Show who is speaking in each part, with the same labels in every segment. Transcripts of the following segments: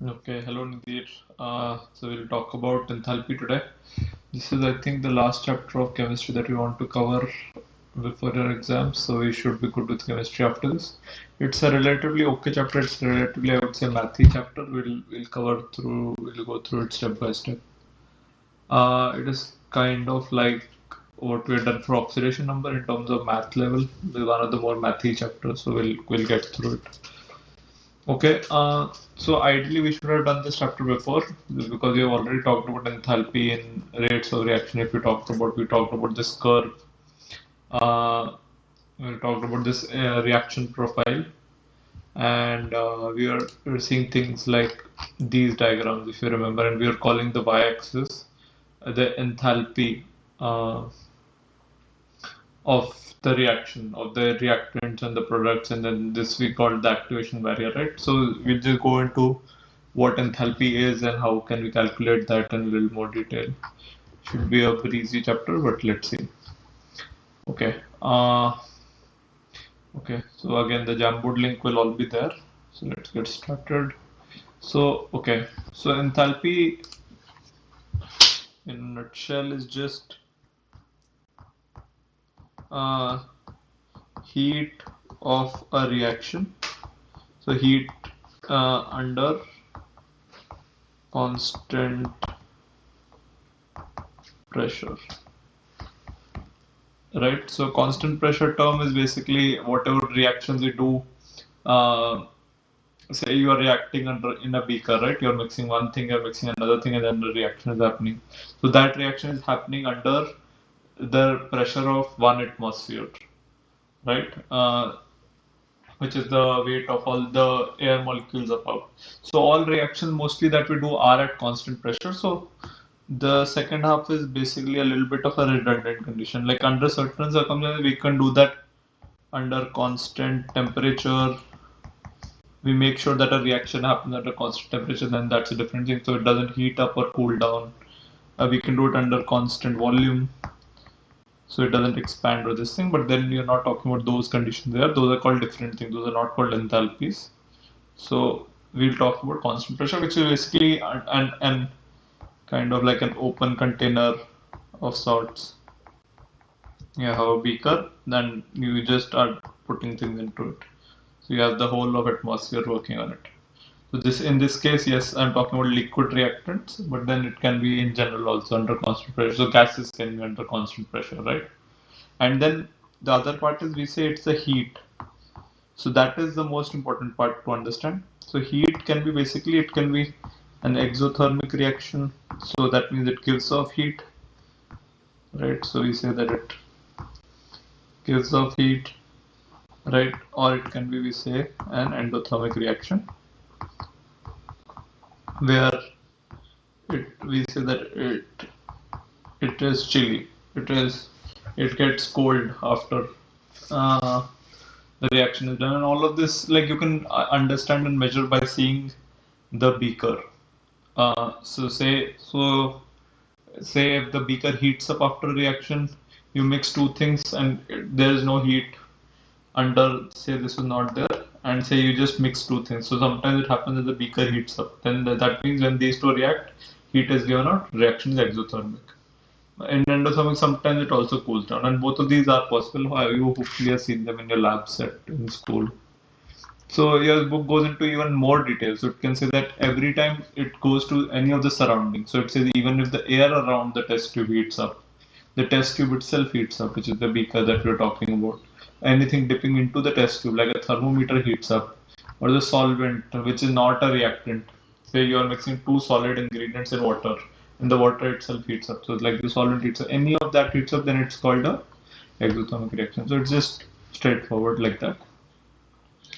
Speaker 1: Okay, hello Nadir. So we'll talk about enthalpy today. This is, I think, the last chapter of chemistry that we want to cover before your exams. So we should be good with chemistry after this. It's a relatively okay chapter. It's relatively, I would say, mathy chapter. We'll go through it step by step. It is kind of like what we had done for oxidation number in terms of math level. It's one of the more mathy chapters. So we'll get through it. Okay, so ideally we should have done this chapter before because we have already talked about enthalpy and rates of reaction. If we talked about this curve, uh, we talked about this reaction profile, and we were seeing things like these diagrams, if you remember, and we are calling the y-axis the enthalpy uh, of the reaction of the reactants and the products, and then this we call the activation barrier, right? So we'll just go into what enthalpy is and how can we calculate that in a little more detail. Should be a breezy chapter, but let's see. Okay. Okay. So again, the Jamboard link will all be there. So let's get started. So okay. So enthalpy in a nutshell is just uh, heat of a reaction. So heat under constant pressure, right? So constant pressure term is basically whatever reactions we do. Uh, Say you are reacting in a beaker, right? You're mixing one thing, you're mixing another thing, and then the reaction is happening. So that reaction is happening under the pressure of 1 atmosphere, right? Which is the weight of all the air molecules above. So all reactions mostly that we do are at constant pressure. So the second half is basically a little bit of a redundant condition. Like under certain circumstances, we can do that under constant temperature. We make sure that a reaction happens at a constant temperature, then that's a different thing. So it doesn't heat up or cool down. We can do it under constant volume, so it doesn't expand or this thing. But then you're not talking about those conditions there. Those are called different things. Those are not called enthalpies. So we'll talk about constant pressure, which is basically an kind of like an open container of sorts. You have a beaker, then you just start putting things into it. So you have the whole of atmosphere working on it. So this in this case, yes, I'm talking about liquid reactants, but then it can be in general also under constant pressure. So gases can be under constant pressure, right? And then the other part is we say it's the heat. So that is the most important part to understand. So heat can be basically it can be an exothermic reaction. So that means it gives off heat, right? So we say that it gives off heat, right? Or it can be we say an endothermic reaction where we say that it is chilly. It gets cold after uh, the reaction is done, and all of this like you can understand and measure by seeing the beaker. Say if the beaker heats up after a reaction, you mix two things and there is no heat under. Say this is not there, and say you just mix two things. So sometimes it happens that the beaker heats up. Then that means when these two react, heat is given out. Reaction is exothermic. In endothermic, sometimes it also cools down, and both of these are possible. You hopefully have seen them in your lab set in school. So your book goes into even more details. So it can say that every time it goes to any of the surroundings. So it says even if the air around the test tube heats up, the test tube itself heats up, which is the beaker that we're talking about. Anything dipping into the test tube, like a thermometer heats up, or the solvent, which is not a reactant. Say you are mixing two solid ingredients in water, and the water itself heats up. So it's like the solvent heats up. Any of that heats up, then it's called a exothermic reaction. So it's just straightforward like that.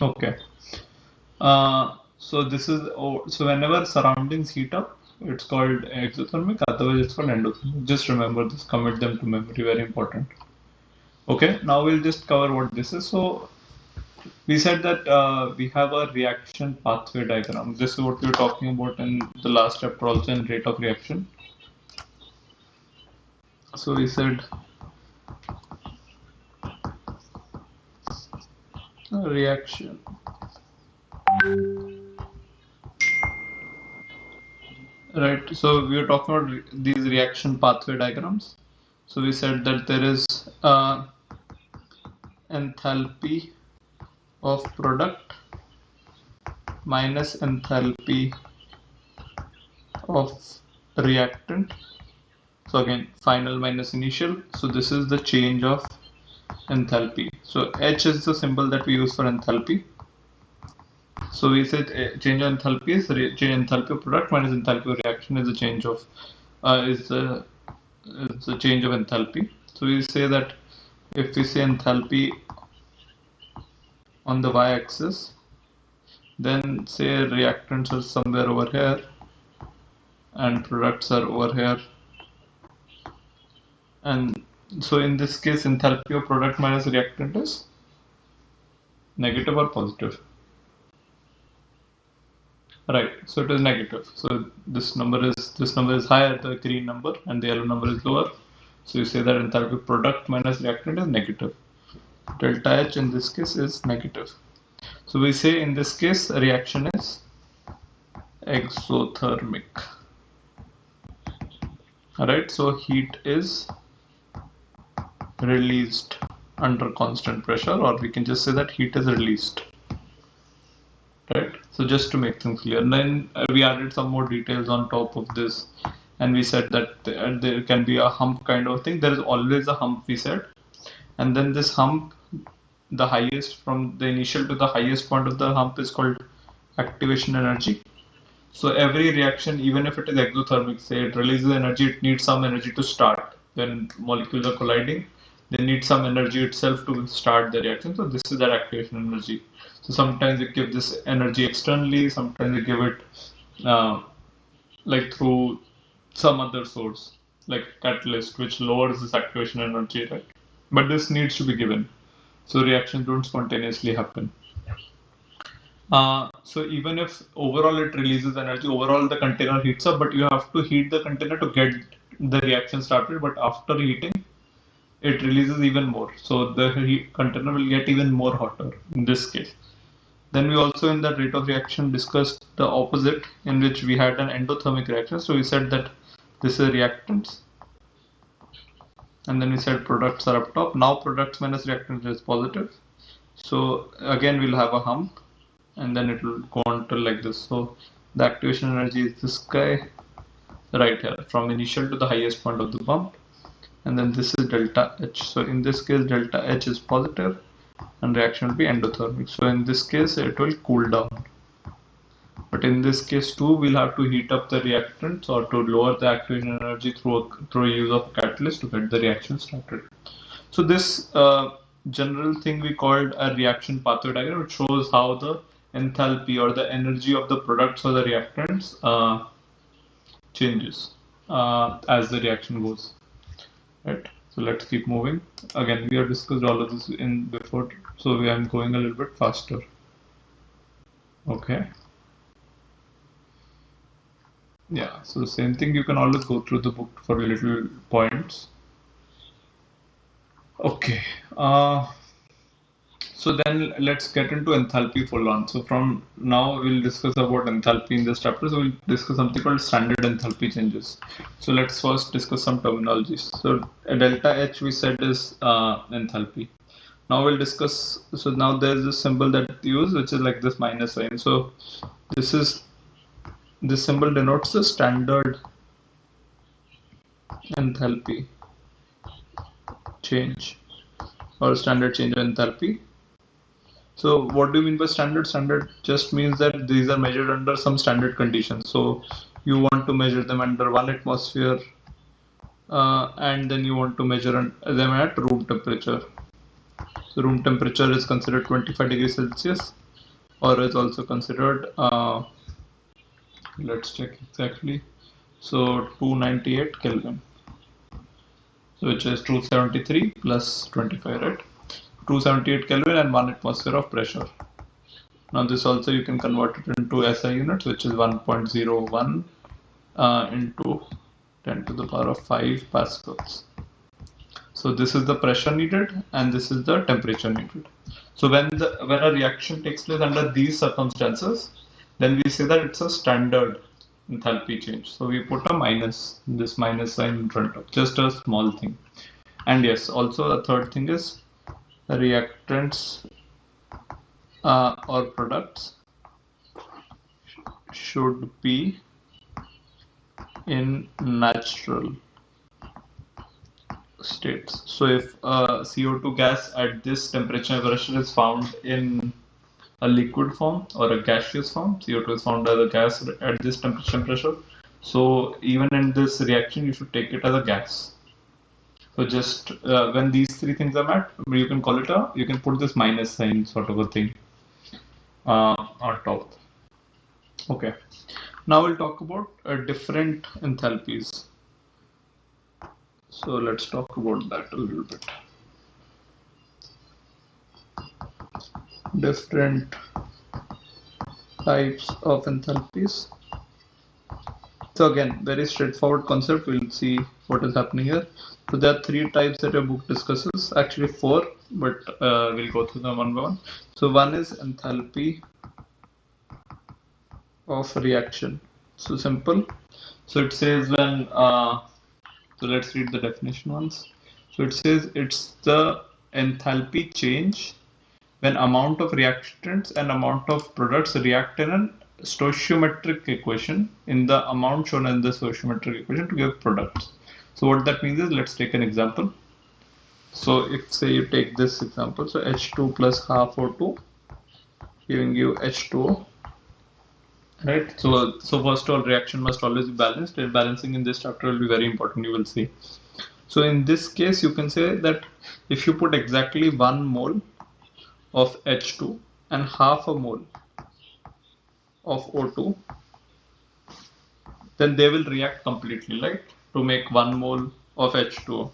Speaker 1: Okay. So this is so whenever surroundings heat up, it's called exothermic. Otherwise, it's called endothermic. Just remember this. Commit them to memory. Very important. Okay. Now we'll just cover what this is. So we said that we have a reaction pathway diagram. This is what we were talking about in the last chapter, also in rate of reaction. So we said reaction Right. So we were talking about these reaction pathway diagrams. So we said that there is enthalpy of product minus enthalpy of reactant. So again, final minus initial. So this is the change of enthalpy. So H is the symbol that we use for enthalpy. So we said change of enthalpy is change enthalpy of product minus enthalpy of reaction is the change of is the change of enthalpy. So we say that if we say enthalpy on the y-axis, then say reactants are somewhere over here and products are over here, and so in this case enthalpy of product minus reactant is negative or positive. Right, so it is negative. So this number is higher, the green number, and the yellow number is lower. So you say that enthalpy of product minus reactant is negative. Delta H in this case is negative. So we say in this case reaction is exothermic. Alright, so heat is released under constant pressure, or we can just say that heat is released. Right, so just to make things clear, and then we added some more details on top of this, and we said that there can be a hump kind of thing. There is always a hump, we said, and then this hump, the highest from the initial to the highest point of the hump is called activation energy. So every reaction, even if it is exothermic, say it releases energy, it needs some energy to start. When molecules are colliding, they need some energy itself to start the reaction. So this is their activation energy. So sometimes we give this energy externally, sometimes we give it like through some other source, like catalyst, which lowers this activation energy, right? But this needs to be given. So reactions don't spontaneously happen. So even if overall it releases energy, overall the container heats up, but you have to heat the container to get the reaction started. But after heating, it releases even more. So the container will get even more hotter in this case. Then we also in that rate of reaction discussed the opposite, in which we had an endothermic reaction. So we said that this is reactants, and then we said products are up top. Now products minus reactants is positive. So again we'll have a hump, and then it will go on to like this. So the activation energy is this guy right here, from initial to the highest point of the pump, and then this is delta H. So in this case delta H is positive and reaction will be endothermic. So in this case it will cool down. But in this case too, we'll have to heat up the reactants or to lower the activation energy through use of a catalyst to get the reaction started. So this general thing we called a reaction pathway diagram, which shows how the enthalpy or the energy of the products or the reactants changes as the reaction goes. Right. So let's keep moving. Again, we have discussed all of this in before, so we are going a little bit faster. Okay. Yeah, so the same thing, you can always go through the book for little points. Okay, so then let's get into enthalpy full on. So from now we'll discuss about enthalpy in this chapter. So we'll discuss something called standard enthalpy changes. So let's first discuss some terminologies. So delta H we said is enthalpy. Now we'll discuss, so now there's this symbol that we use, which is like this minus sign. So this symbol denotes the standard enthalpy change or standard change of enthalpy. So what do you mean by standard? Standard just means that these are measured under some standard conditions. So you want to measure them under 1 atmosphere and then you want to measure them at room temperature. So room temperature is considered 25 degrees Celsius, or is also considered, let's check exactly, so 298 Kelvin. So which is 273 plus 25, right? 278 Kelvin and 1 atmosphere of pressure. Now this also you can convert it into SI units, which is 1.01 into 10 to the power of 5 pascals. So this is the pressure needed and this is the temperature needed. So when a reaction takes place under these circumstances, then we say that it's a standard enthalpy change. So we put a minus, this minus sign in front of, just a small thing. And yes, also the third thing is reactants or products should be in natural states. So if CO2 gas at this temperature and pressure is found in a liquid form or a gaseous form, CO2 is found as a gas at this temperature and pressure. So even in this reaction, you should take it as a gas. So just when these three things are met, you can call it you can put this minus sign sort of a thing on top. Okay. Now we'll talk about different enthalpies. So let's talk about that a little bit. Different types of enthalpies. So again, very straightforward concept. We'll see what is happening here. So there are three types that your book discusses. Actually four, but we'll go through them one by one. So one is enthalpy of reaction. So simple. So it says when so let's read the definition once. So it says it's the enthalpy change when amount of reactants and amount of products react in a stoichiometric equation in the amount shown in the stoichiometric equation to give products. So what that means is, let's take an example. So if say you take this example, so H2 plus half O2 giving you H2O. Right. So first of all, reaction must always be balanced. And balancing in this chapter will be very important. You will see. So in this case, you can say that if you put exactly 1 mole of H2 and half a mole of O2, then they will react completely, right? To make 1 mole of H2O.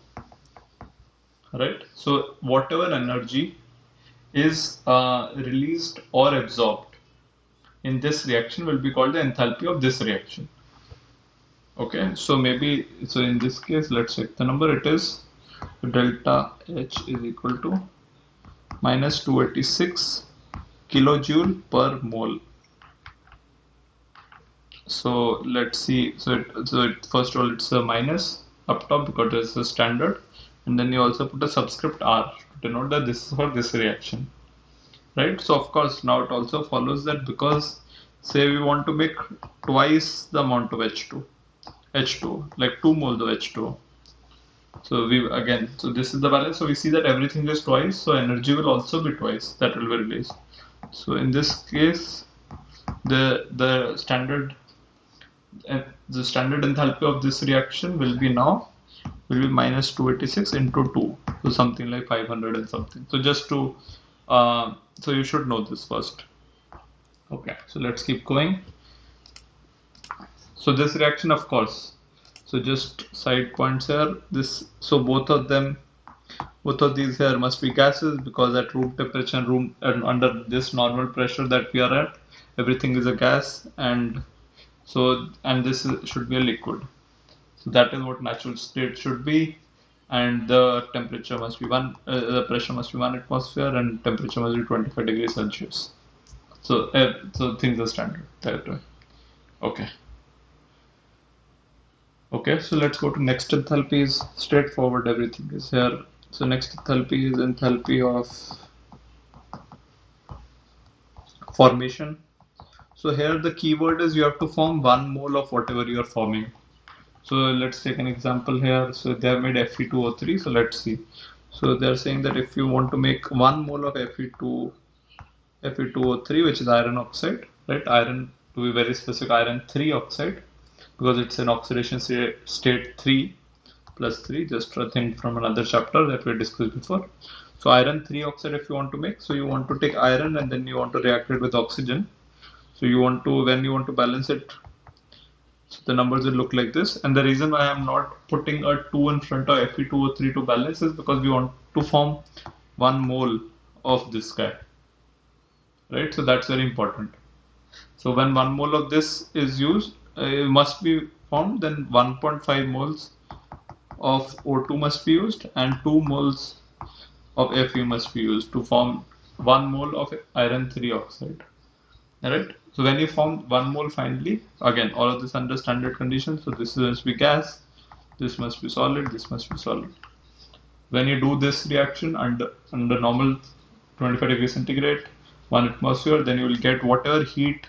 Speaker 1: Right. So whatever energy is released or absorbed in this reaction will be called the enthalpy of this reaction. Okay, so maybe, so in this case, let's check the number. It is delta H is equal to minus 286 kilojoule per mole. So let's see. So first of all, it's a minus up top because it's a standard, and then you also put a subscript R to denote that this is for this reaction. Right. So of course now it also follows that because say we want to make twice the amount of H2, like 2 moles of H2. So so this is the balance. So we see that everything is twice. So energy will also be twice that will be released. So in this case, the standard enthalpy of this reaction will be minus 286 into 2, so something like 500 and something. So just to so you should know this first. Okay, so let's keep going. So this reaction, of course, so just side points here. So both of these here must be gases because at room temperature and under this normal pressure that we are at, everything is a gas, and this should be a liquid. So that is what natural state should be, and the temperature must be the pressure must be 1 atmosphere, and temperature must be 25 degrees Celsius. So things are standard that way. Okay, so let's go to next enthalpy. Is straightforward, everything is here. So next enthalpy is enthalpy of formation. So here the keyword is you have to form 1 mole of whatever you are forming. So let's take an example here. So they have made Fe2O3. So let's see. So they're saying that if you want to make 1 mole of Fe2O3, which is iron oxide, right? Iron, to be very specific, iron 3 oxide, because it's an oxidation state 3 plus 3, just a thing from another chapter that we discussed before. So iron 3 oxide if you want to make, so you want to take iron and then you want to react it with oxygen. So when you want to balance it, so the numbers will look like this. And the reason why I'm not putting a 2 in front of Fe2O3 to balance is because we want to form 1 mole of this guy, right? So that's very important. So when 1 mole of this is used, it must be formed, then 1.5 moles of O2 must be used and 2 moles of Fe must be used to form 1 mole of iron 3 oxide. Right? So when you form 1 mole finally, again, all of this under standard conditions, so this must be gas, this must be solid, this must be solid. When you do this reaction under normal 25 degrees centigrade, 1 atmosphere, then you will get whatever heat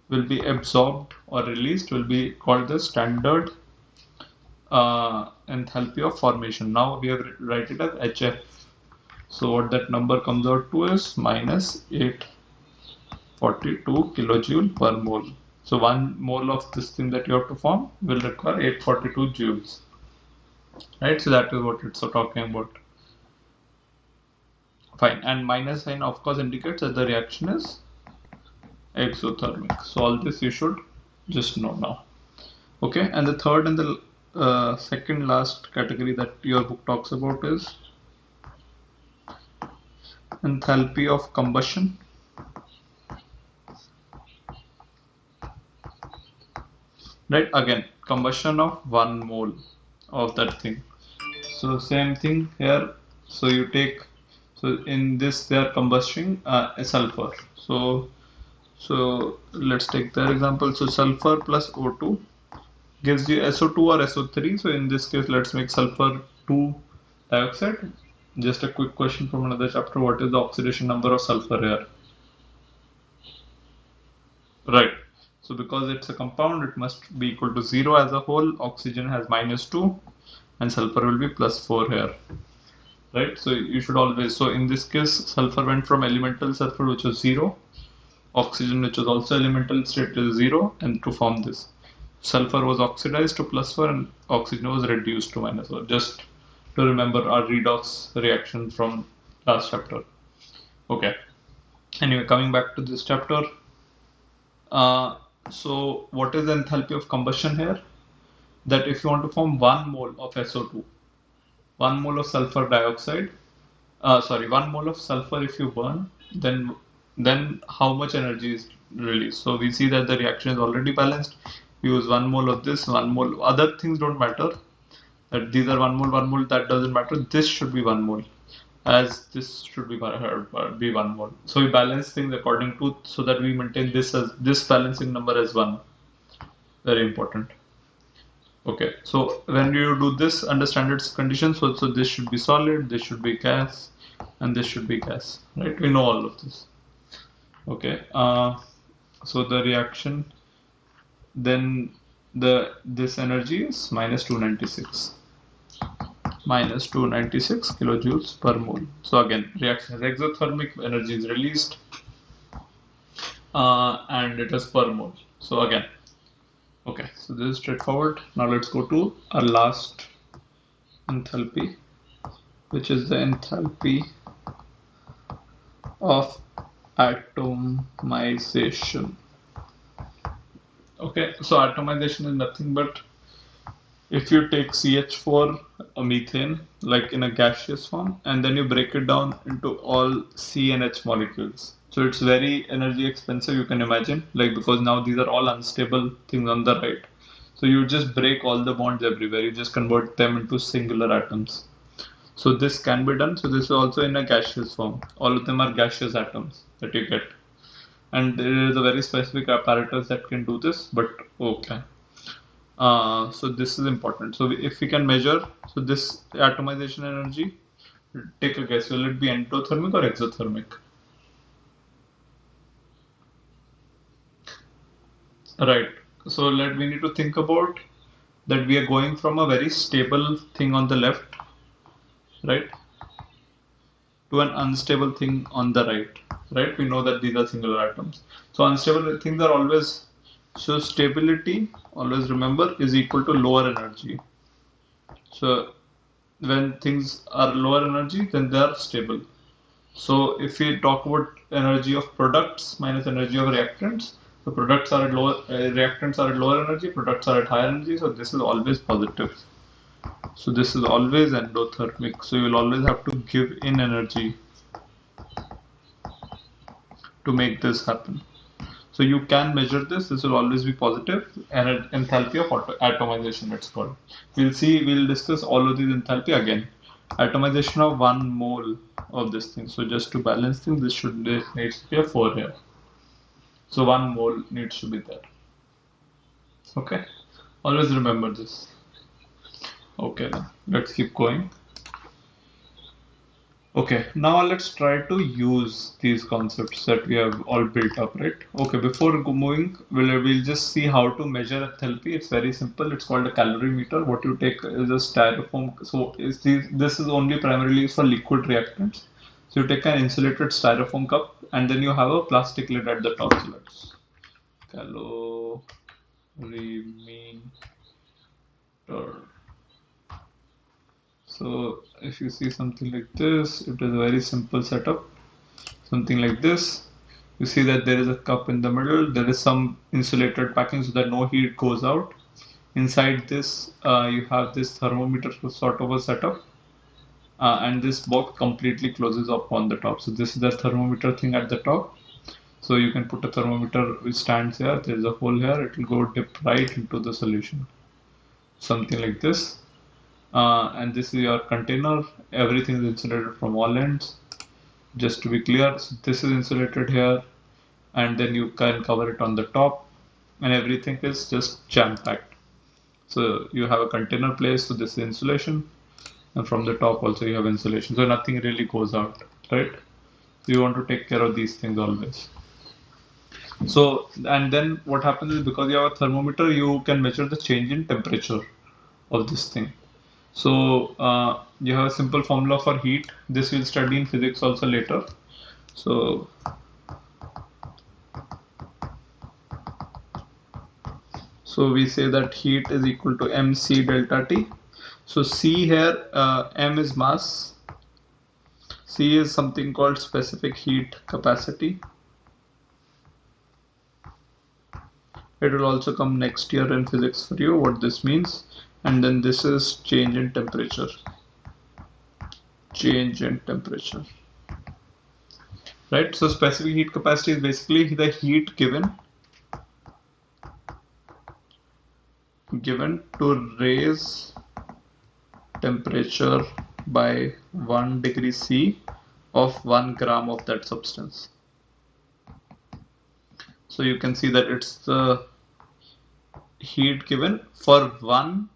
Speaker 1: will be absorbed or released will be called the standard enthalpy of formation. Now we have write it as HF. So what that number comes out to is minus 842 kilojoule per mole. So 1 mole of this thing that you have to form will require 842 joules. Right? So that is what it's talking about. Fine. And minus sign of course indicates that the reaction is exothermic. So all this you should just know now. Okay. And the third and the second last category that your book talks about is enthalpy of combustion. Right, again, combustion of 1 mole of that thing. So same thing here. So you take, so in this they are combusting a sulfur. So let's take their example. So sulfur plus O2 gives you SO2 or SO3. So in this case, let's make sulfur 2 dioxide. Just a quick question from another chapter. What is the oxidation number of sulfur here? Right. So because it's a compound, it must be equal to 0 as a whole. Oxygen has -2 and sulfur will be +4 here. Right. So you should always, so in this case, sulfur went from elemental sulfur, which was 0, oxygen, which was also elemental state, to 0, and to form this. Sulfur was oxidized to +4 and oxygen was reduced to -4. Just to remember our redox reaction from last chapter. Okay. Anyway, coming back to this chapter. So what is the enthalpy of combustion here? That if you want to form 1 mole of SO2, 1 mole of sulfur dioxide, 1 mole of sulfur if you burn, then how much energy is released? So we see that the reaction is already balanced. We use 1 mole of this, 1 mole. Other things don't matter. That these are 1 mole, that doesn't matter. This should be 1 mole. As this should be 1 mole. So we balance things according to, so that we maintain this as this balancing number as 1. Very important. Okay, so when you do this under standard conditions, so this should be solid, this should be gas, and this should be gas. Right? We know all of this. Okay. So the reaction, then this energy is -296. -296 kilojoules per mole. So again, reaction is exothermic, energy is released, and it is per mole. So again, okay, so this is straightforward. Now let's go to our last enthalpy, which is the enthalpy of atomization. Okay, so atomization is nothing but if you take CH4, a methane, like in a gaseous form, and then you break it down into all C and H molecules. So it's very energy expensive, you can imagine, like because now these are all unstable things on the right. So you just break all the bonds everywhere, you just convert them into singular atoms. So this can be done. So this is also in a gaseous form. All of them are gaseous atoms that you get. And there is a very specific apparatus that can do this, but okay. So this is important. So if we can measure, so this atomization energy, take a guess, will it be endothermic or exothermic? Right. So we need to think about that we are going from a very stable thing on the left, right, to an unstable thing on the right. Right. We know that these are singular atoms. So unstable things are always, so stability, always remember, is equal to lower energy. So when things are lower energy, then they are stable. So if we talk about energy of products minus energy of reactants, the products are at lower, reactants are at lower energy, products are at higher energy. So this is always positive. So this is always endothermic. So you will always have to give in energy to make this happen. So you can measure this. This will always be positive, and enthalpy of atomization, it's called. We'll discuss all of these enthalpy again. Atomization of 1 mole of this thing. So just to balance things, this needs to be a 4 here. So 1 mole needs to be there. Okay, always remember this. Okay, then let's keep going. Okay, now let's try to use these concepts that we have all built up, right? Okay, before moving, we'll just see how to measure enthalpy. It's very simple. It's called a calorimeter. What you take is a styrofoam. So this is only primarily used for liquid reactants. So you take an insulated styrofoam cup and then you have a plastic lid at the top. So let's calorimeter. So if you see something like this, it is a very simple setup. Something like this. You see that there is a cup in the middle. There is some insulated packing so that no heat goes out. Inside this, you have this thermometer sort of a setup. And this box completely closes up on the top. So this is the thermometer thing at the top. So you can put a thermometer which stands here. There is a hole here. It will go dip right into the solution. Something like this. And this is your container. Everything is insulated from all ends. Just to be clear, so this is insulated here, and then you can cover it on the top, and everything is just jam-packed. So you have a container place, so this is insulation, and from the top also you have insulation. So nothing really goes out, right? So you want to take care of these things always. So, and then what happens is because you have a thermometer, you can measure the change in temperature of this thing. So you have a simple formula for heat. This we'll study in physics also later. So we say that heat is equal to mc delta T. So C here, m is mass. C is something called specific heat capacity. It will also come next year in physics for you, what this means. And then this is change in temperature. Change in temperature. Right? So specific heat capacity is basically the heat given to raise temperature by 1 degree C of 1 gram of that substance. So you can see that it's the heat given for 1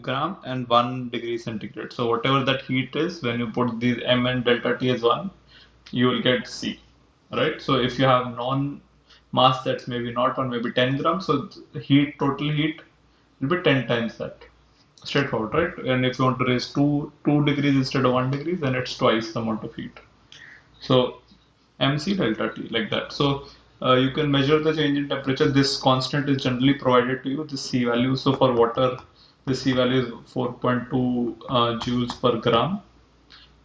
Speaker 1: gram and 1 degree centigrade. So whatever that heat is, when you put these m and delta T as 1, you will get C, right? So if you have non-mass that's maybe not 1, maybe 10 grams, so total heat will be 10 times that. Straightforward, right? And if you want to raise 2 degrees instead of 1 degree, then it's twice the amount of heat. So mc delta T, like that. So you can measure the change in temperature. This constant is generally provided to you, the C value. So for water, the C value is 4.2 joules per gram,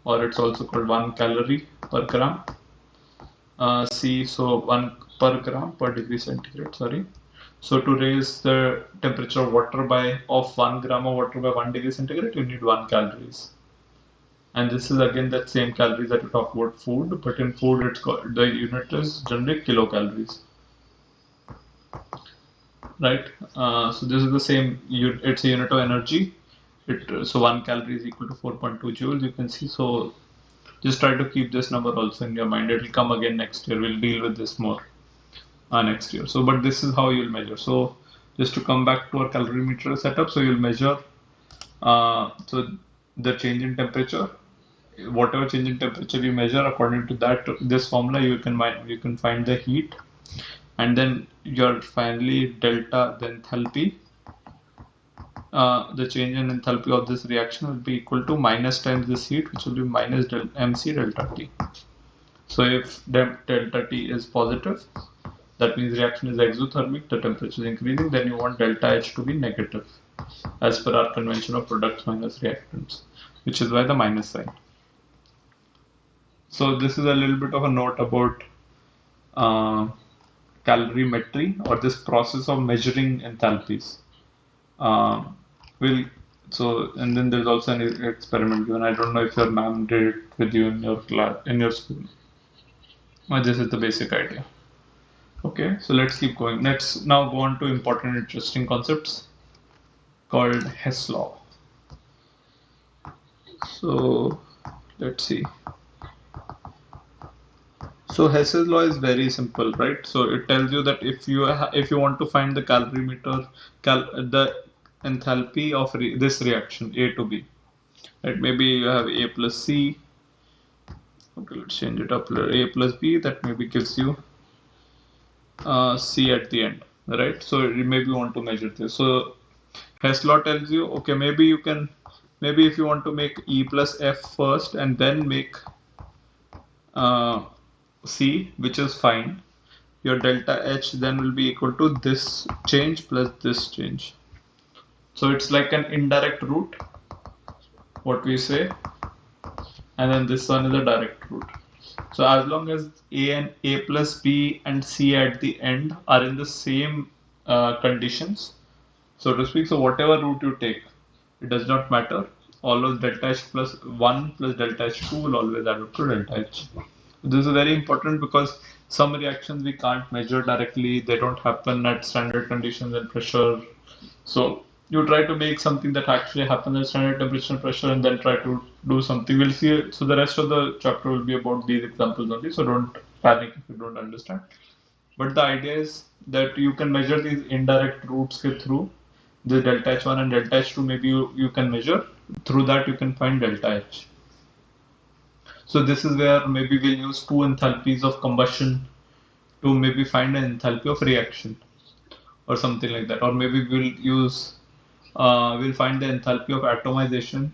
Speaker 1: or it's also called 1 calorie per gram. C, so 1 per gram per degree centigrade, sorry. So to raise the temperature of water of 1 gram of water by 1 degree centigrade, you need 1 calories. And this is again that same calories that you talk about food, but in food the unit is generally kilocalories, right? So this is the same. It's a unit of energy. So 1 calorie is equal to 4.2 joules. You can see. So just try to keep this number also in your mind. It will come again next year. We'll deal with this more next year. So, but this is how you'll measure. So just to come back to our calorimeter setup. So you'll measure. So the change in temperature. Whatever change in temperature you measure, according to this formula, you can find the heat, and then your finally delta, the enthalpy. The change in enthalpy of this reaction will be equal to minus times this heat, which will be minus mc delta T. So if delta T is positive, that means reaction is exothermic, the temperature is increasing, then you want delta H to be negative, as per our convention of products minus reactants, which is why the minus sign. So this is a little bit of a note about calorimetry, or this process of measuring enthalpies. And then there's also an experiment given. I don't know if your ma'am did it with you in your class, in your school. But this is the basic idea. Okay, so let's keep going. Let's now go on to important, interesting concepts called Hess law. So let's see. So Hess's law is very simple, right? So it tells you that if you want to find the calorimeter, the enthalpy of this reaction A to B, right? Maybe you have A plus C. Okay, let's change it up. A plus B, that maybe gives you C at the end, right? So maybe you want to measure this. So Hess law tells you, okay, maybe if you want to make E plus F first and then make uh, C, which is fine, your delta H then will be equal to this change plus this change. So it's like an indirect route, what we say, and then this one is a direct route. So as long as A and A plus B and C at the end are in the same conditions, so to speak, so whatever route you take, it does not matter. All of delta H plus 1 plus delta H2 will always add up to delta H. This is very important because some reactions we can't measure directly, they don't happen at standard conditions and pressure. So you try to make something that actually happens at standard temperature and pressure and then try to do something. We'll see it. So the rest of the chapter will be about these examples only. So don't panic if you don't understand. But the idea is that you can measure these indirect routes through the delta H1 and delta H2. Maybe you can measure. Through that you can find delta H. So this is where maybe we'll use two enthalpies of combustion to maybe find an enthalpy of reaction or something like that. Or maybe we'll find the enthalpy of atomization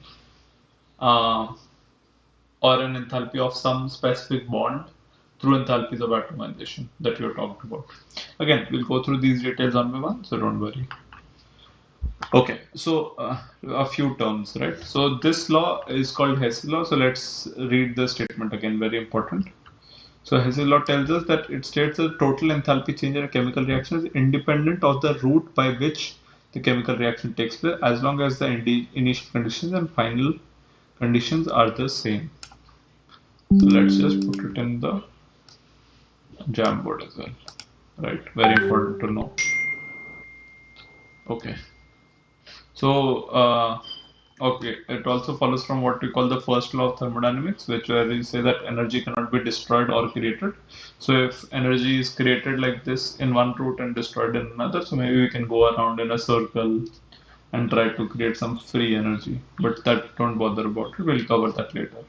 Speaker 1: uh, or an enthalpy of some specific bond through enthalpies of atomization that you talked about. Again, we'll go through these details one by one, so don't worry. Okay, so a few terms, right? So this law is called Hess's law. So let's read the statement again, very important. So Hess's law tells us that it states that total enthalpy change in a chemical reaction is independent of the route by which the chemical reaction takes place, as long as the initial conditions and final conditions are the same. So let's just put it in the Jamboard as well, right? Very important to know. Okay. So, okay, it also follows from what we call the first law of thermodynamics, which where we say that energy cannot be destroyed or created. So, if energy is created like this in one route and destroyed in another, so maybe we can go around in a circle and try to create some free energy. But that don't bother about it. We'll cover that later.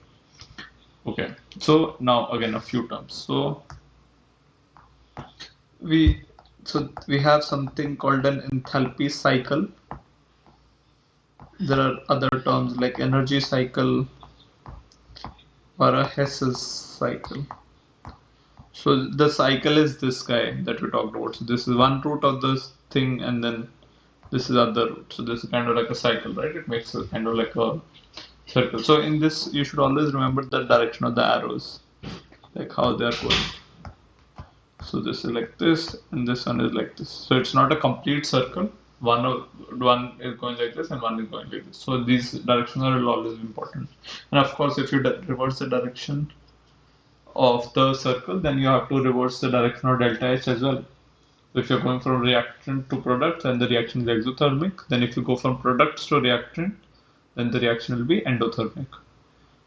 Speaker 1: Okay. So now again a few terms. We we have something called an enthalpy cycle. There are other terms like energy cycle or a Hess's cycle. So the cycle is this guy that we talked about. So this is one root of this thing, and then this is other root. So this is kind of like a cycle, right? It makes a kind of like a circle. So in this, you should always remember the direction of the arrows, like how they are going. So this is like this, and this one is like this. So it's not a complete circle. One is going like this, and one is going like this. So these directions are always important. And of course, if you reverse the direction of the circle, then you have to reverse the direction of delta H as well. So if you're going from reactant to product, then the reaction is exothermic. Then if you go from products to reactant, then the reaction will be endothermic.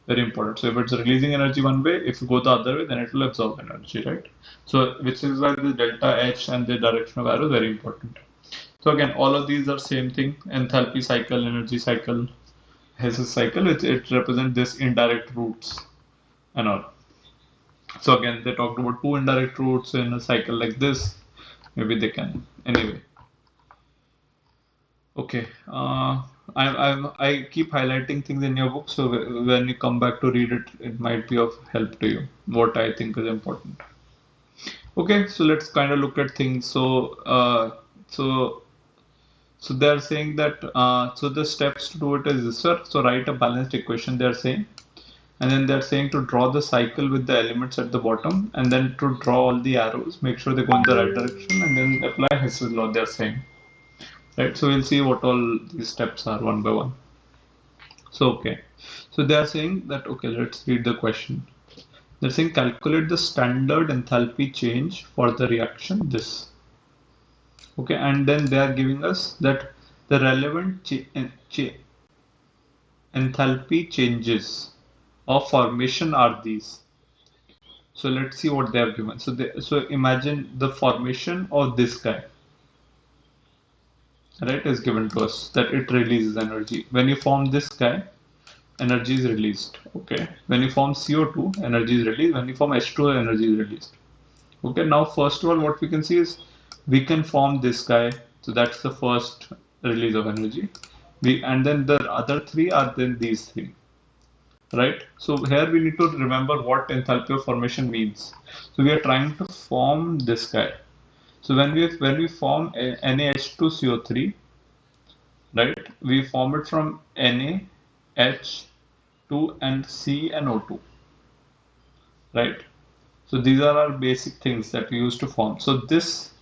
Speaker 1: Very important. So if it's releasing energy one way, if you go the other way, then it will absorb energy, right? So which is why the delta H and the direction of arrow is very important. So again, all of these are same thing: enthalpy cycle, energy cycle, Hess's cycle. It represents this indirect routes and all. So again, they talked about two indirect routes in a cycle like this. Maybe they can anyway. Okay. I keep highlighting things in your book, so when you come back to read it, it might be of help to you. What I think is important. Okay, so let's kind of look at things. So they're saying that so the steps to do it is this, sir. So write a balanced equation. They're saying, and then they're saying to draw the cycle with the elements at the bottom, and then to draw all the arrows. Make sure they go in the right direction, and then apply Hess's law. They're saying. Right, so we'll see what all these steps are one by one. So okay, so they are saying that, okay, let's read the question. They're saying calculate the standard enthalpy change for the reaction this. Okay, and then they are giving us that the relevant enthalpy changes of formation are these. So let's see what they have given. So imagine the formation of this guy, right, is given to us that it releases energy. When you form this guy, energy is released. Okay. When you form CO2, energy is released. When you form H2O, energy is released. Okay. Now, first of all, what we can see is we can form this guy. So that's the first release of energy. And then the other three are then these three. Right? So here we need to remember what enthalpy of formation means. So we are trying to form this guy. So when we form NaH2CO3, right? We form it from Na, H2 and C and O2, right? So these are our basic things that we use to form. So this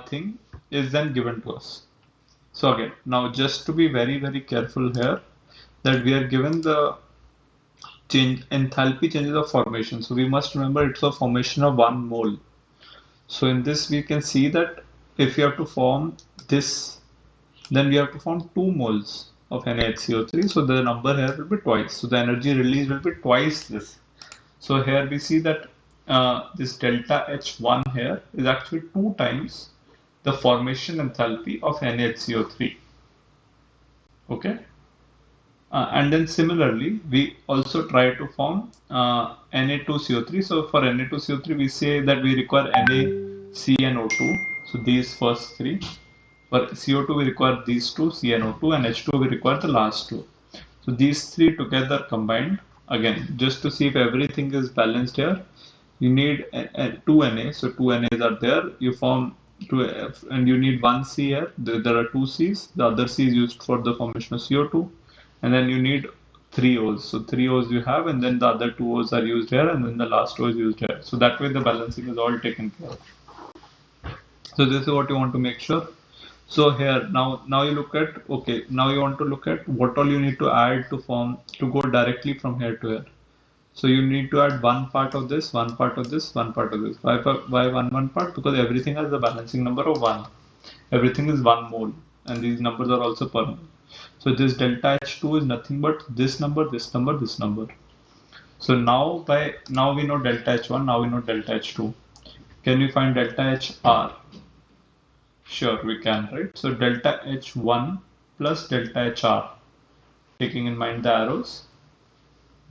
Speaker 1: thing is then given to us. So again, now just to be very, very careful here, that we are given the enthalpy changes of formation. So we must remember it's a formation of 1 mole. So in this we can see that if you have to form this, then we have to form 2 moles of NaHCO3. So the number here will be twice. So the energy release will be twice this. So here we see that this delta H1 here is actually 2 times the formation enthalpy of NaHCO3. Okay. And then similarly, we also try to form Na2CO3. So for Na2CO3, we say that we require NaCnO2. So these first three. For CO2, we require these two, CnO2, and H2, we require the last two. So these three together combined, again, just to see if everything is balanced here, you need two Na. So two Nas are there. You form two, and you need one C here. There are two Cs. The other C is used for the formation of CO2. And then you need three O's. So three O's you have, and then the other two O's are used here, and then the last O is used here. So that way the balancing is all taken care of. So this is what you want to make sure. So here now you look at, okay, now you want to look at what all you need to add to form to go directly from here to here. So you need to add one part of this, one part of this, one part of this. Why one part? Because everything has a balancing number of 1. Everything is 1 mole, and these numbers are also per mole. So this delta H2 is nothing but this number, this number, this number. So now we know delta H1, now we know delta H2. Can we find delta HR? Sure, we can, right? So delta H1 plus delta HR, taking in mind the arrows,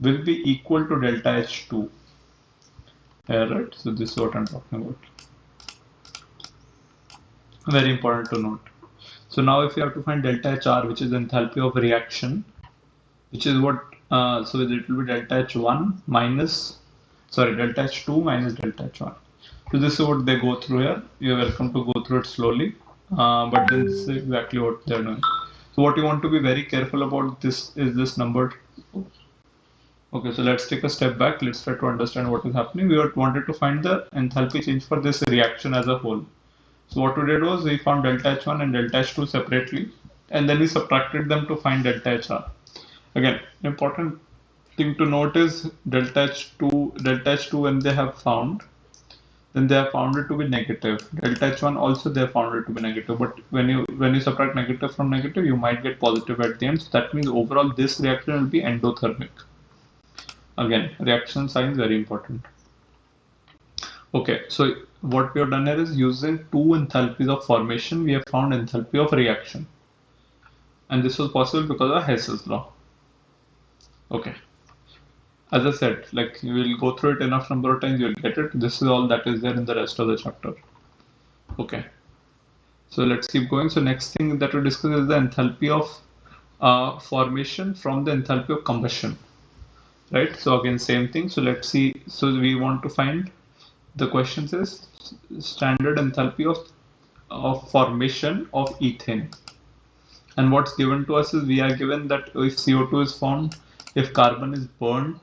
Speaker 1: will be equal to delta H2. Here, right? So this is what I'm talking about. Very important to note. So now if you have to find delta HR, which is enthalpy of reaction, which is what, so it will be delta H1 minus, sorry, delta H2 minus delta H1. So this is what they go through here. You're welcome to go through it slowly, but then this is exactly what they're doing. So what you want to be very careful about this is this number. Okay, so let's take a step back. Let's try to understand what is happening. We wanted to find the enthalpy change for this reaction as a whole. So what we did was we found delta H1 and delta H2 separately, and then we subtracted them to find delta HR. Again, important thing to note is delta H2 when they have found, then they have found it to be negative. Delta H1 also they have found it to be negative, but when you subtract negative from negative, you might get positive at the end. So that means overall this reaction will be endothermic. Again, reaction sign is very important. Okay, so what we have done here is using 2 enthalpies of formation, we have found enthalpy of reaction. And this was possible because of Hess's law. Okay. As I said, like you will go through it enough number of times, you'll get it. This is all that is there in the rest of the chapter. Okay. So let's keep going. So next thing that we discuss is the enthalpy of formation from the enthalpy of combustion. Right? So again, same thing. So let's see. So we want to find, the question says standard enthalpy of formation of ethane. And what's given to us is we are given that if CO2 is formed, if carbon is burnt,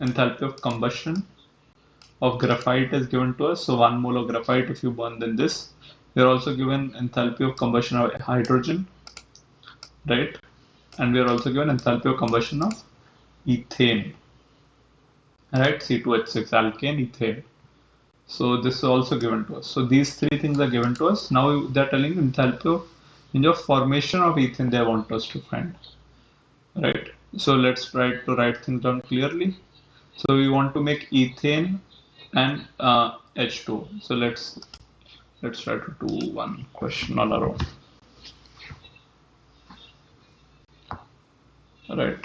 Speaker 1: enthalpy of combustion of graphite is given to us. So 1 mole of graphite if you burn, then this. We are also given enthalpy of combustion of hydrogen, right? And we are also given enthalpy of combustion of ethane, right? C2H6 alkane, ethane. So this is also given to us. So these 3 things are given to us. Now they're telling enthalpy of change of formation of ethane they want us to find, right? So let's try to write things down clearly. So we want to make ethane and H2. So let's try to do one question all around. Right.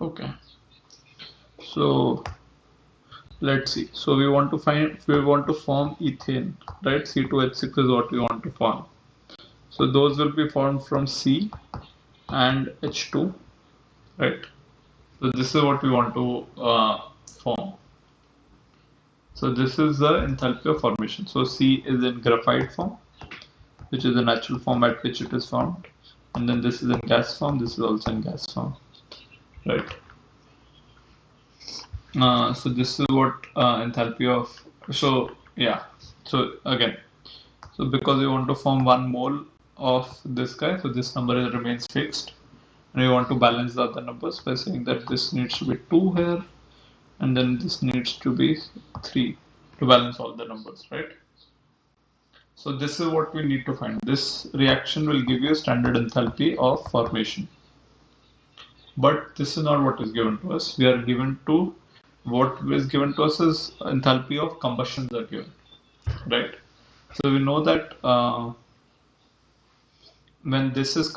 Speaker 1: Okay. So let's see. So we want to form ethane, right? C2H6 is what we want to form. So those will be formed from C and H2, right? So this is what we want to form. So this is the enthalpy of formation. So C is in graphite form, which is the natural form at which it is formed, and then this is in gas form. This is also in gas form, right? So this is what enthalpy of. So yeah. So again, so because we want to form 1 mole of this guy, so this number remains fixed, and we want to balance the other numbers by saying that this needs to be 2 here, and then this needs to be 3 to balance all the numbers, right? So this is what we need to find. This reaction will give you standard enthalpy of formation. But this is not what is given to us. We are given to what is given to us is enthalpy of combustions are given, right? So we know that when this is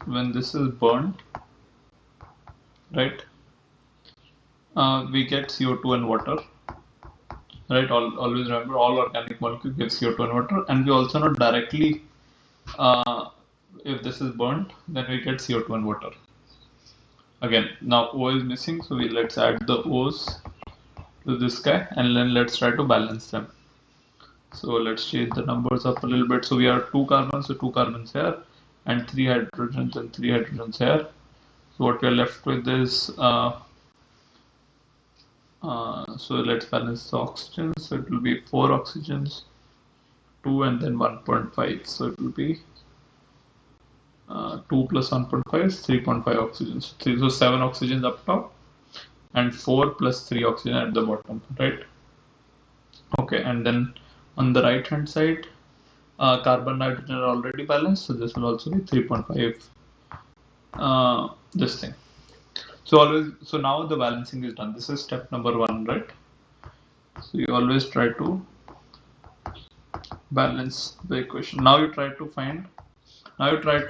Speaker 1: when this is burned, right? We get CO2 and water, right? Always remember, all organic molecules give CO2 and water, and we also know directly if this is burnt, then we get CO2 and water. Again, now O is missing, so let's add the O's to this guy, and then let's try to balance them. So let's change the numbers up a little bit. So we have 2 carbons, so 2 carbons here, and 3 hydrogens and 3 hydrogens here. So what we are left with is so let's balance the oxygens. So it will be 4 oxygens, 2 and then 1.5. So it will be 2 plus 1.5 is 3.5 oxygens. So 7 oxygens up top and 4 plus 3 oxygen at the bottom, right? Okay, and then on the right hand side, carbon nitrogen are already balanced, so this will also be 3.5 this thing. So now the balancing is done. This is step number 1, right? So you always try to balance the equation. Now you try to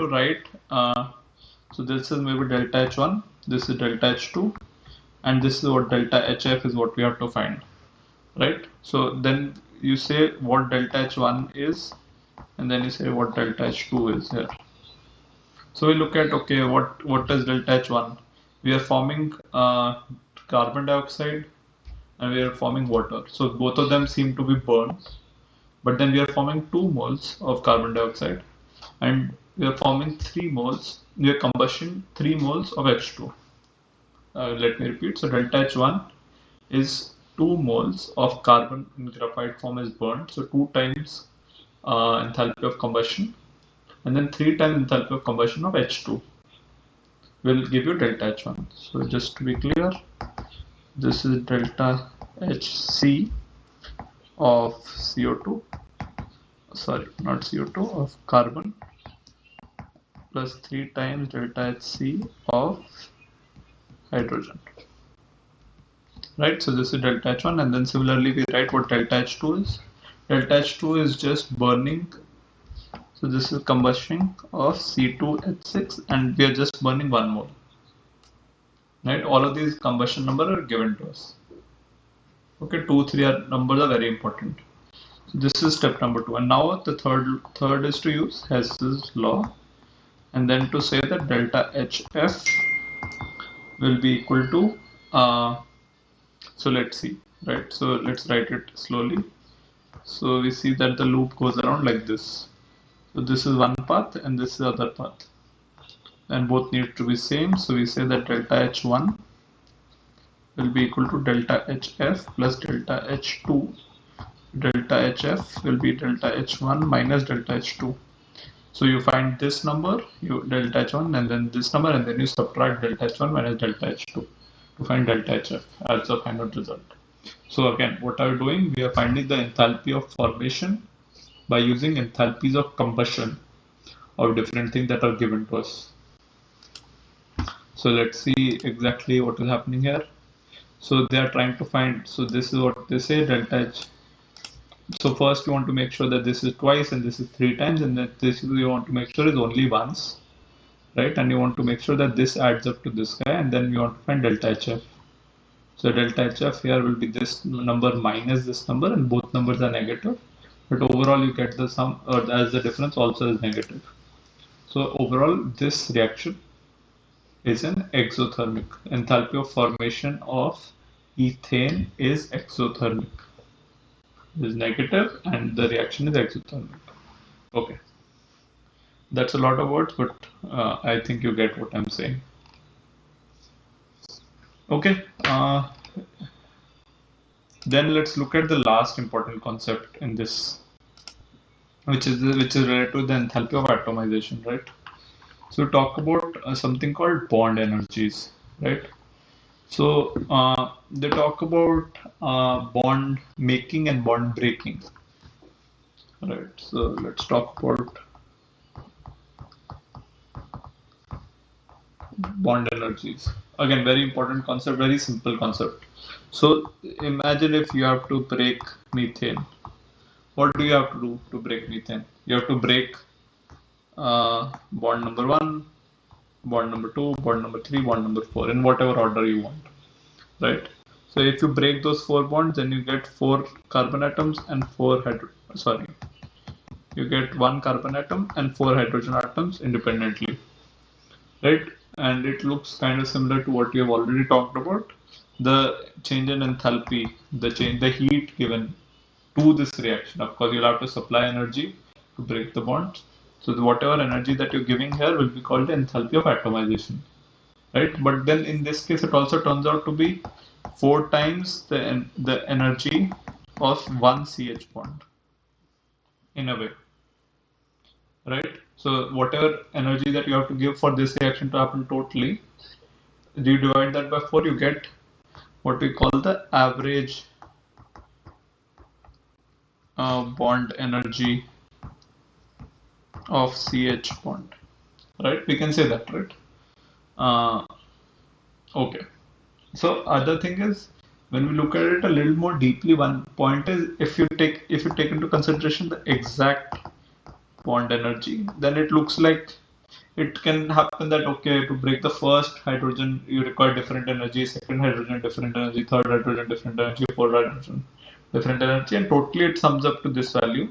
Speaker 1: write, so this is maybe delta H1, this is delta H2, and this is what delta HF is what we have to find, right? So then you say what delta H1 is, and then you say what delta H2 is here. So we look at, okay, what is delta H1? We are forming carbon dioxide and we are forming water. So both of them seem to be burned, but then we are forming 2 moles of carbon dioxide and we are forming 3 moles, we are combusting 3 moles of H2. Let me repeat. So delta H1 is 2 moles of carbon in graphite form is burned. So 2 times enthalpy of combustion, and then 3 times enthalpy of combustion of H2 will give you delta H1. So just to be clear, this is delta HC of CO2, sorry, not CO2, of carbon, plus 3 times delta HC of hydrogen. Right, so this is delta H1, and then similarly we write what delta H2 is. Delta H2 is just burning, so this is combustion of C2H6 and we are just burning 1 mole. Right, all of these combustion numbers are given to us. Okay, 2, 3 numbers are very important. So this is step number 2, and now the third is to use Hess's law, and then to say that delta HF will be equal to so let's see, right? So let's write it slowly. So we see that the loop goes around like this. So this is one path and this is the other path, and both need to be same. So we say that delta H1 will be equal to delta HF plus delta H2. Delta HF will be delta H1 minus delta H2. So you find this number, you delta H1, and then this number, and then you subtract delta H1 minus delta H2 to find delta HF as the final result. So again, what are we doing? We are finding the enthalpy of formation by using enthalpies of combustion. of different things that are given to us. So let's see exactly what is happening here. So they are trying to find, so this is what they say, delta H. So first you want to make sure that this is twice and this is 3 times, and that this you want to make sure is only once, right? And you want to make sure that this adds up to this guy, and then you want to find delta HF. So delta HF here will be this number minus this number, and both numbers are negative. But overall you get the sum, or as the difference also is negative. So overall this reaction is an exothermic. Enthalpy of formation of ethane is exothermic. It is negative and the reaction is exothermic. Okay. That's a lot of words, but I think you get what I'm saying. Okay. Then let's look at the last important concept in this, which is related to the enthalpy of atomization, right? So talk about something called bond energies, right? So they talk about bond making and bond breaking, right? So let's talk about bond energies. Again, very important concept, very simple concept. So imagine if you have to break methane. What do you have to do to break methane? You have to break bond number 1, bond number 2, bond number 3, bond number 4 in whatever order you want, right? So if you break those 4 bonds, then you get 4 carbon atoms and 4 you get 1 carbon atom and 4 hydrogen atoms independently, right? And it looks kind of similar to what we have already talked about. The change in enthalpy, the heat given to this reaction. Of course, you'll have to supply energy to break the bonds. So whatever energy that you're giving here will be called the enthalpy of atomization, right? But then in this case, it also turns out to be 4 times the energy of one CH bond in a way, right? So whatever energy that you have to give for this reaction to happen totally, you divide that by 4, you get what we call the average bond energy of CH bond, right? We can say that, right? Okay. So other thing is, when we look at it a little more deeply, one point is if you take into consideration the exact bond energy, then it looks like it can happen that okay, to break the first hydrogen you require different energy, second hydrogen different energy, third hydrogen different energy, fourth hydrogen different energy, and totally it sums up to this value.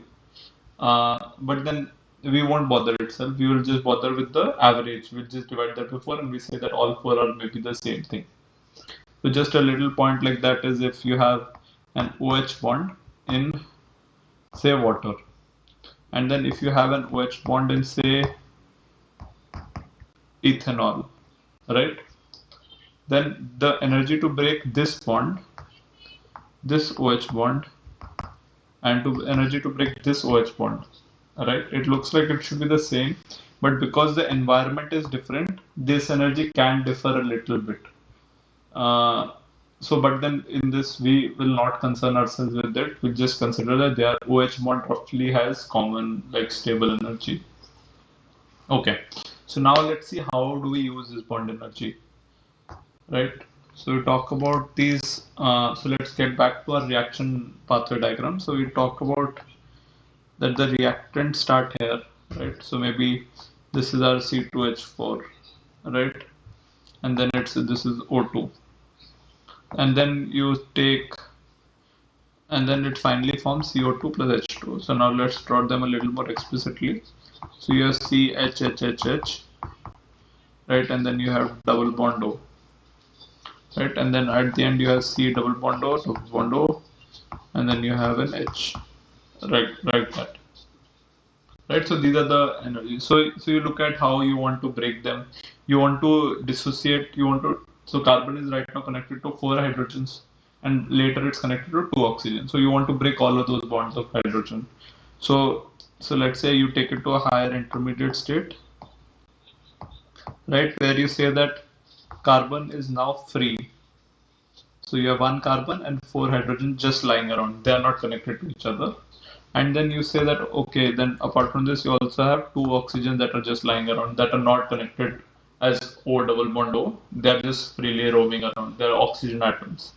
Speaker 1: But then we won't bother itself. We will just bother with the average. We'll just divide that by 4 and we say that all 4 are maybe the same thing. So just a little point like that is if you have an OH bond in say water, and then if you have an OH bond in say ethanol, right? Then the energy to break this bond, this OH bond, and to energy to break this OH bond, right? It looks like it should be the same, but because the environment is different, this energy can differ a little bit. But then in this we will not concern ourselves with it. We'll just consider that their OH bond roughly has common like stable energy. Okay, so now let's see how do we use this bond energy, right? So we talk about these. So let's get back to our reaction pathway diagram. So we talk about that the reactant start here, right? So maybe this is our C2H4, right? And then this is O2. And then you take, and then it finally forms CO2 plus H2. So now let's draw them a little more explicitly. So you have CHHHH, right? And then you have double bond O, right? And then at the end you have C double bond O, and then you have an H, right? That. Right, so these are the energies. So you look at how you want to break them. You want to dissociate. So carbon is right now connected to 4 hydrogens, and later it's connected to 2 oxygens. So you want to break all of those bonds of hydrogen. So let's say you take it to a higher intermediate state, right, where you say that carbon is now free. So you have 1 carbon and 4 hydrogen just lying around. They are not connected to each other. And then you say that, okay, then apart from this, you also have two oxygens that are just lying around that are not connected as O double bond O. They're just freely roaming around. They're oxygen atoms,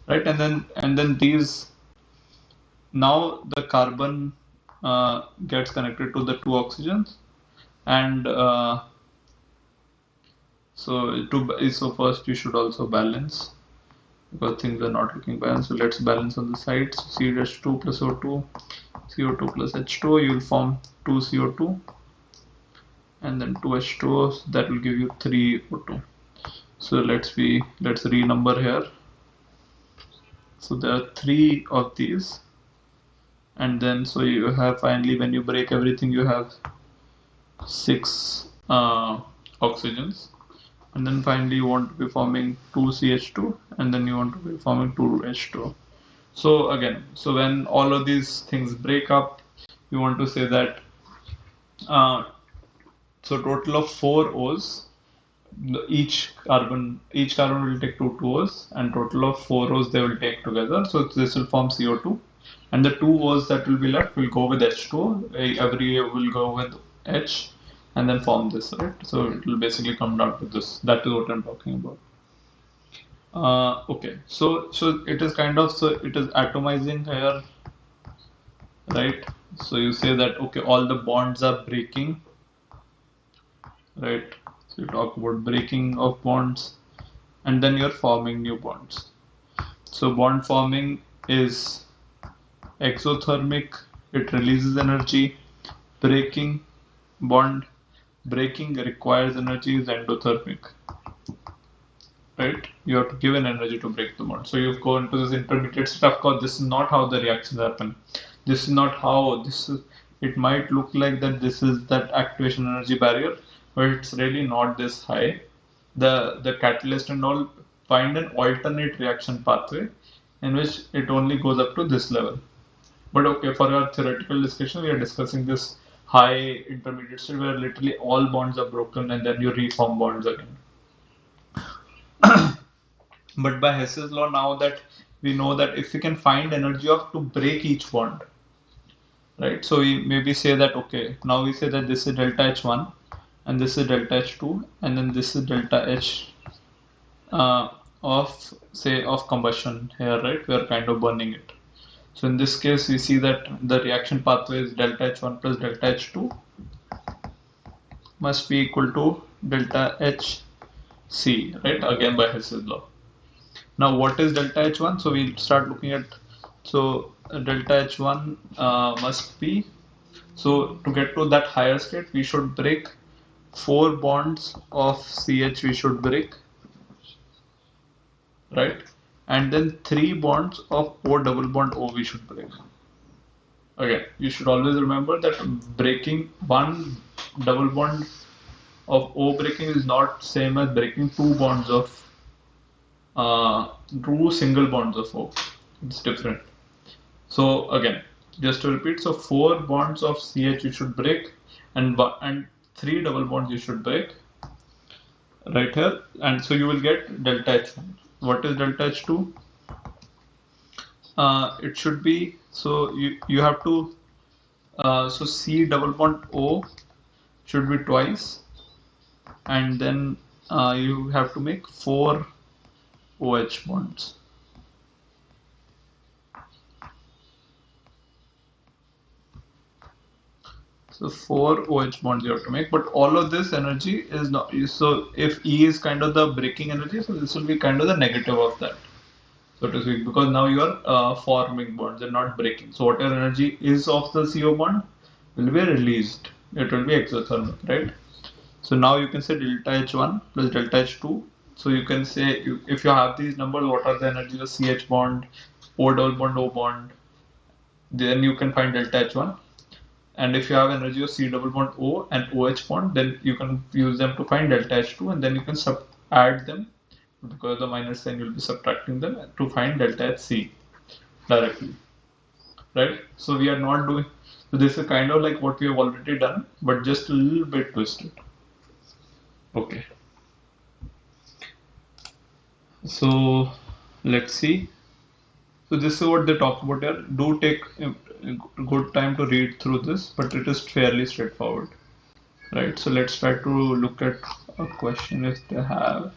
Speaker 1: right? And then these now the carbon gets connected to the two oxygens, and so first you should also balance because things are not looking balanced. So let's balance on the sides. CH2 plus O2, CO2 plus H2, you'll form 2 CO2 and then 2 H2O, so that will give you 3 O2. So let's renumber here. So there are 3 of these, and then so you have finally, when you break everything, you have 6 oxygens, and then finally you want to be forming 2 CH2 and then you want to be forming 2 H2O. So again, so when all of these things break up, you want to say that uh, so total of 4 O's. Each carbon will take two O's, and total of 4 O's they will take together. So this will form CO2, and the 2 O's that will be left will go with H2O. Every O will go with H, and then form this, right? So it will basically come down to this. That is what I'm talking about. Okay, so it is atomizing here, right? So you say that, okay, all the bonds are breaking, right? So you talk about breaking of bonds, and then you're forming new bonds. So bond forming is exothermic, it releases energy. Breaking bond breaking requires energy is endothermic, right? You have to give an energy to break the bond. So you go into this intermediate step. Of course, this is not how the reactions happen. This is not how this is. It might look like that this is that activation energy barrier, but it's really not this high. The catalyst and all find an alternate reaction pathway in which it only goes up to this level. But okay, for our theoretical discussion, we are discussing this high intermediate state where literally all bonds are broken and then you reform bonds again. But by Hess's law, now that we know that if we can find energy of to break each bond, right? So we maybe say that, okay, now we say that this is delta H1 and this is delta H2 and then this is delta H uh, of combustion here, right? We are kind of burning it. So in this case, we see that the reaction pathway is delta H1 plus delta H2 must be equal to delta HC, right? Again by Hess's law. Now, what is delta H1? So we'll start looking at, so delta H1 must be, so to get to that higher state, we should break 4 bonds of CH we should break, right? And then 3 bonds of O double bond O we should break. Again, you should always remember that breaking one double bond of O breaking is not same as breaking 2 bonds of 2 single bonds of O. It's different. So again, just to repeat, so 4 bonds of CH you should break, and 3 double bonds you should break right here, and so you will get delta H1. What is delta H2? It should be, so you have to so C double bond O should be twice, and then you have to make 4 OH bonds. So 4 OH bonds you have to make, but all of this energy is not, so if E is kind of the breaking energy, so this will be kind of the negative of that, so to speak, because now you are forming bonds and not breaking. So whatever energy is of the CO bond will be released. It will be exothermic, right? So now you can say delta H1 plus delta H2. So you can say, if you have these numbers, what are the energies of CH bond, O double bond, O bond, then you can find delta H1. And if you have energy of C double bond O and OH bond, then you can use them to find delta H2, and then you can add them, because the minus sign you'll be subtracting them to find delta HC directly, right? So we are not doing, so this is kind of like what we have already done, but just a little bit twisted. Okay. So let's see. So this is what they talk about here. Do take a good time to read through this, but it is fairly straightforward, right? So let's try to look at a question if they have.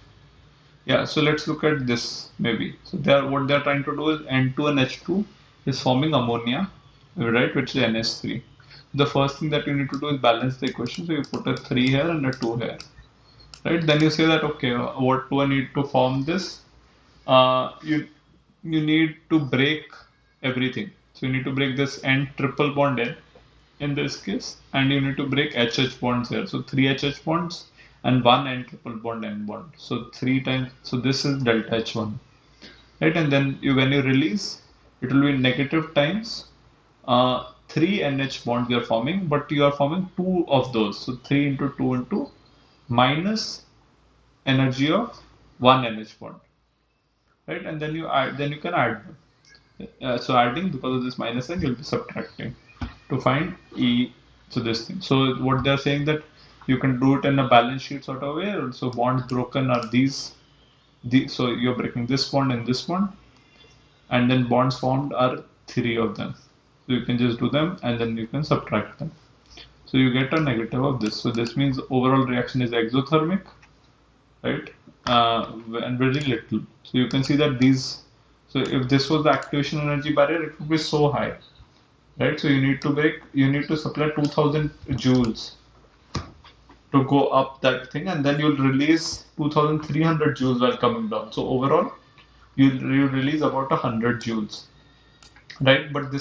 Speaker 1: Yeah, so let's look at this maybe. So what they're trying to do is N2 and H2 is forming ammonia, right, which is NH3. The first thing that you need to do is balance the equation. So you put a 3 here and a 2 here, right? Then you say that, okay, what do I need to form this? You need to break everything. So you need to break this N triple bond in this case, and you need to break HH bonds here. So three HH bonds and one N triple bond N bond. So three times. So this is delta H1, right? And then when you release, it will be negative times three NH bonds you are forming, but you are forming two of those. So 3 into 2 into minus energy of one NH bond, right? And then you can add them. So adding, because of this minus sign, you'll be subtracting to find E. So this thing. So what they're saying that you can do it in a balance sheet sort of way. So bonds broken are these. So you're breaking this bond and this bond, and then bonds formed are three of them. So you can just do them and then you can subtract them. So you get a negative of this. So this means overall reaction is exothermic, right? And very little. So you can see that these. So if this was the activation energy barrier, it would be so high, right? So you need to supply 2000 joules to go up that thing, and then you'll release 2300 joules while coming down. So overall, you release about 100 joules, right? But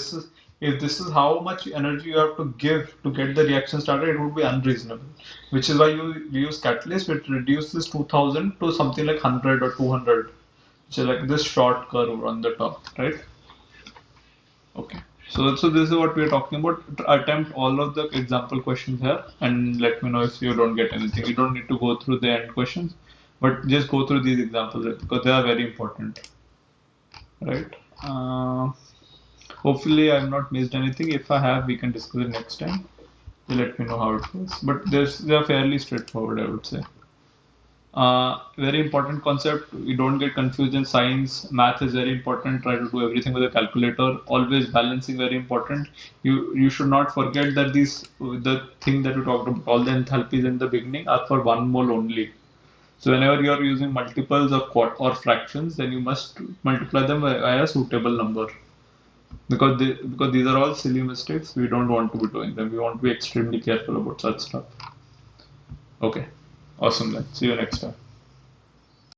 Speaker 1: if this is how much energy you have to give to get the reaction started, it would be unreasonable. Which is why we use catalyst, which reduces 2000 to something like 100 or 200, which is like this short curve on the top, right? Okay. So this is what we are talking about. Attempt all of the example questions here and let me know if you don't get anything. You don't need to go through the end questions, but just go through these examples because they are very important, right? Hopefully I have not missed anything. If I have, we can discuss it next time. You let me know how it goes. But they are fairly straightforward, I would say. Very important concept. You don't get confused in science. Math is very important. Try to do everything with a calculator. Always balancing very important. You should not forget that the thing that we talked about, all the enthalpies in the beginning are for one mole only. So whenever you are using multiples or fractions, then you must multiply them by a suitable number. Because these are all silly mistakes. We don't want to be doing them. We want to be extremely careful about such stuff. Okay. Awesome then. See you next time.